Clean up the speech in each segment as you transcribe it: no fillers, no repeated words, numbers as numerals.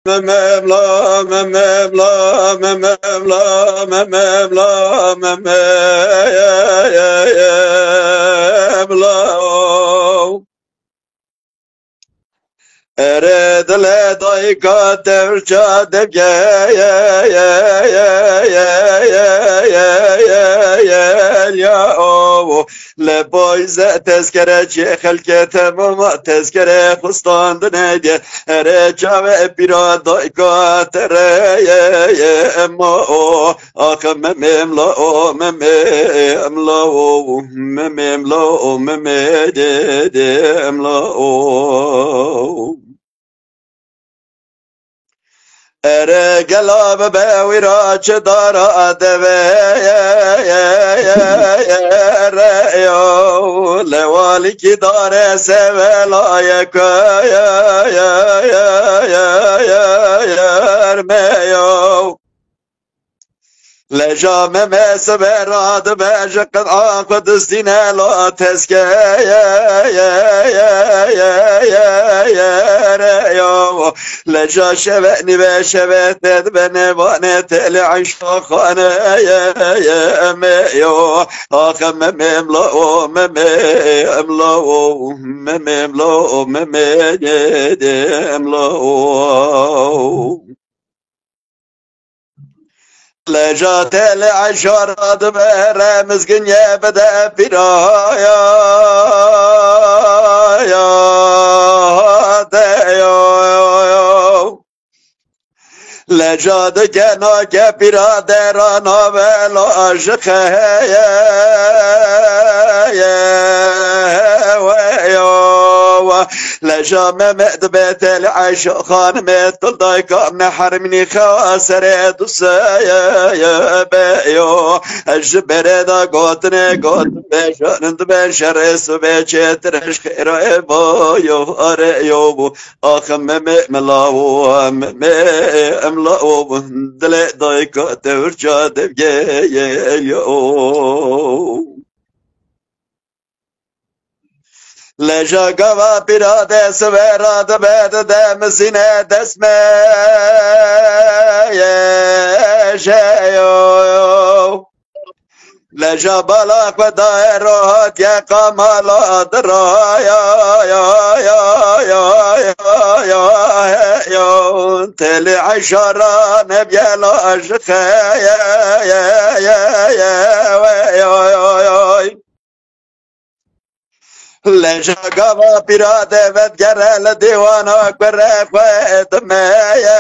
Memla memla memla memla memla Eredle dayka devca devge ya o le boyze tezkere çehelke temama tezkere kustandı neydi ereca ve bira dayka tere emma o akım memla o memla o memla o memla o ere gelab be viraç dara deve yo levali ki dare sevelayek yermeyo Lejame meseberad bejeqad aqad sine la teske yo leja şevni ve şevet bene bane tele aşkhane yo akhem memla o memla o memla o memla o لجات العشرات برمز قنيا بدا برايا لجات جنا كبرادرانا ولا أشخيا لجام مدبت العيش خان مثل ضيق نحرمني خاسر دوسايا بيو الجبر دا قوتني قوت بشرند بشر سبيترش خير ابو اريو اخم ملاو املاو دل ضيق ترجع دبيو لجا قوا براد سويراد بيد دمسينة دسمة شايو لجا بلاك ودائرات يا قمالات رايا تلي عشرة نبيا لا أشخايا لجا قوا براد ودقر لديوانا قرق ويتمايا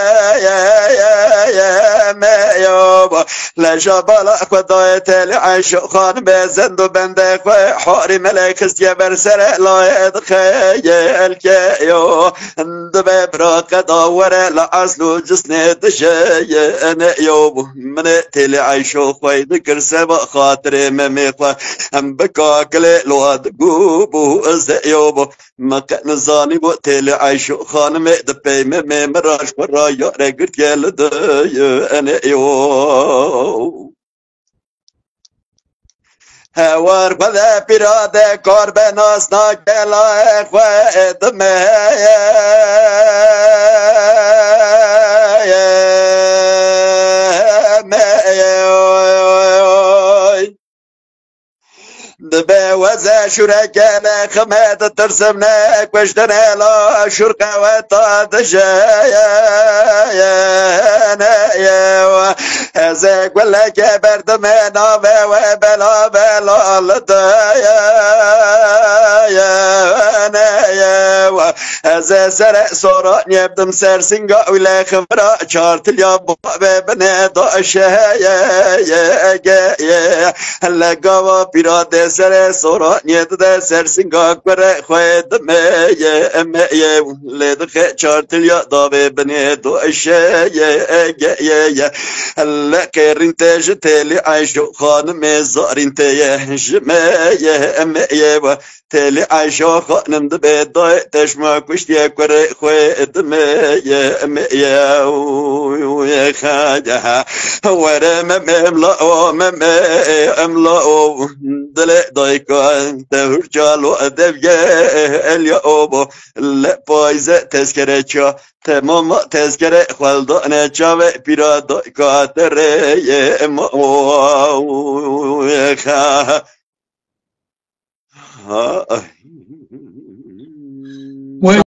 لجا بلاك ودايت العيش خان بزند وبندق وحوري ملك استيبر سرق لا يدخيل كيو اندب براك دور لعسلو جسني دشيين يوب من تلي عيشو خوي ذكر سبق خاطري مميقوا ام بكاكلي لواد قوبو ازيوبو مكان الظالم وتلي عيشو خان مدبي مراش ورايا رقرت يلدي انا يو هوار بلا براده کار به ناس ناکلا اخوات دبه وزا شركانا خمات ترسمناك واشتنا لا شرقة وطادشايانا هزاك ولا كبرت منا وبلا بلا لطايانا هزا سرق صورات يبدم سرسنقا ولا خبرا شارت اليابا ببنا ضاشايا هلا قوا براده سر صورات يد سرسنقا قرأ خويد ميا لد خيشارت اليابا ببنا ضاشايا هلا كيرين تاج تالي عايشو خان مزارين تاج ميا تالي عايشو خانم دبي تشما كشتي كره خويت ميا ويا خاجها ورا مملا مملا دل دايكا ترجالو ادبيا اليوم لا بايزه تذكرتشا تمام تذكرة خلدنا جاب بيراد كاتر Well,